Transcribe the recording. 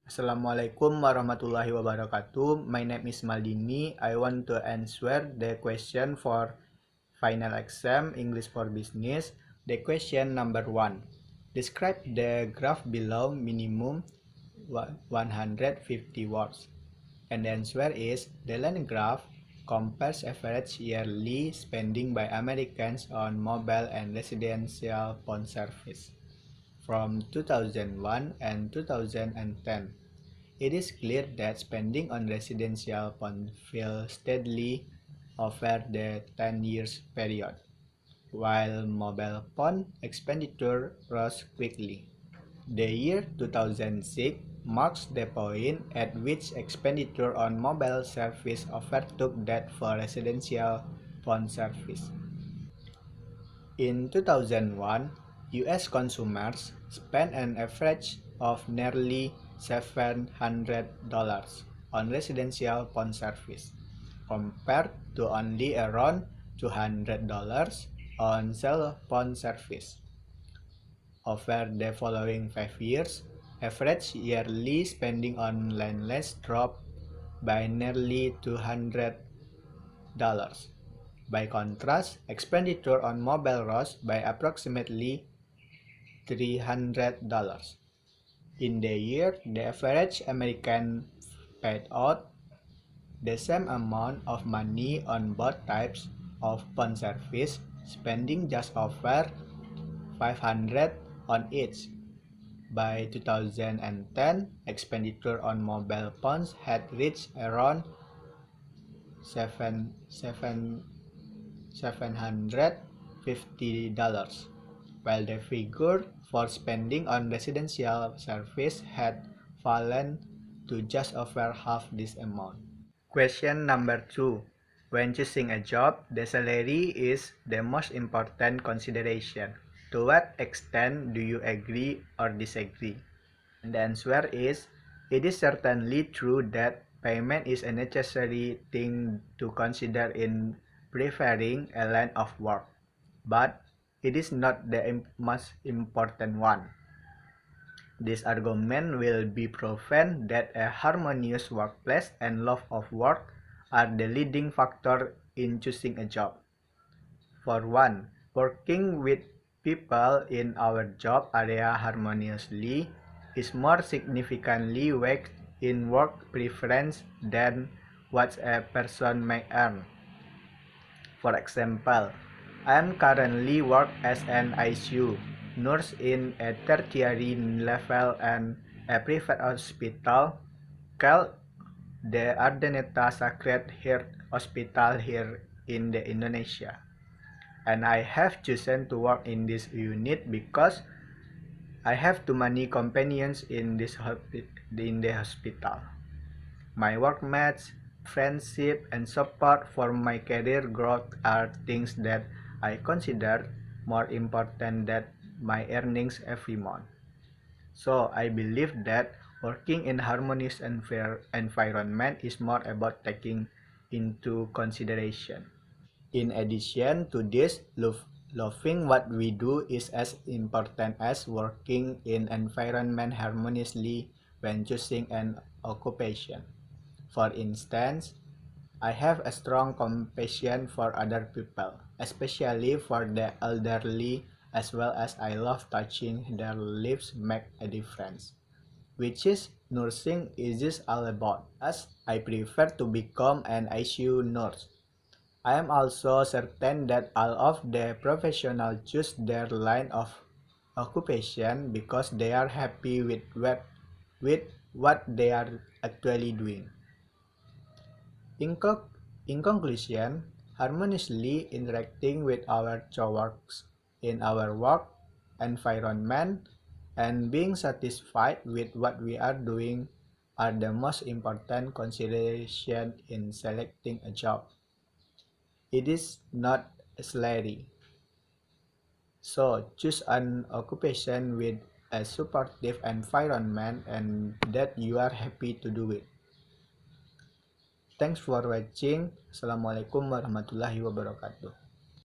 Assalamualaikum warahmatullahi wabarakatuh. My name is Maldini. I want to answer the question for final exam English for Business. The question number 1. Describe the graph below minimum 150 words. And the answer is the line graph compares average yearly spending by Americans on mobile and residential phone service from 2001 and 2010. It is clear that spending on residential phone fell steadily over the 10 years period, while mobile phone expenditure rose quickly. The year 2006 marks the point at which expenditure on mobile service overtook that for residential phone service. In 2001, U.S. consumers spent an average of nearly $700 on residential phone service, compared to only around $200 on cell phone service. Over the following 5 years, average yearly spending on landlines dropped by nearly $200. By contrast, expenditure on mobile rose by approximately $300. In the year, the average American paid out the same amount of money on both types of phone service, spending just over $500 on each. By 2010, expenditure on mobile phones had reached around $750, while the figure for spending on residential service had fallen to just over half this amount. Question number 2. When choosing a job, the salary is the most important consideration. To what extent do you agree or disagree? And the answer is, it is certainly true that payment is a necessary thing to consider in preferring a line of work, but it is not the most important one. This argument will be proven that a harmonious workplace and love of work are the leading factor in choosing a job. For one, working with people in our job area harmoniously is more significantly weighed in work preference than what a person may earn. For example, I am currently work as an ICU nurse in a tertiary level and a private hospital called the Ardeneta Sacred Heart Hospital here in the Indonesia. And I have chosen to work in this unit because I have too many companions in the hospital. My workmates, friendship, and support for my career growth are things that I consider more important than my earnings every month. So I believe that working in harmonious environment is more about taking into consideration. In addition to this, loving what we do is as important as working in environment harmoniously when choosing an occupation. For instance, I have a strong compassion for other people, especially for the elderly, as well as I love touching their lives make a difference, which is nursing is all about, as I prefer to become an ICU nurse. I am also certain that all of the professionals choose their line of occupation because they are happy with what they are actually doing. In, in conclusion, harmoniously interacting with our coworkers in our work environment and being satisfied with what we are doing are the most important consideration in selecting a job. It is not salary. So choose an occupation with a supportive environment and that you are happy to do it. Thanks for watching. Assalamualaikum warahmatullahi wabarakatuh.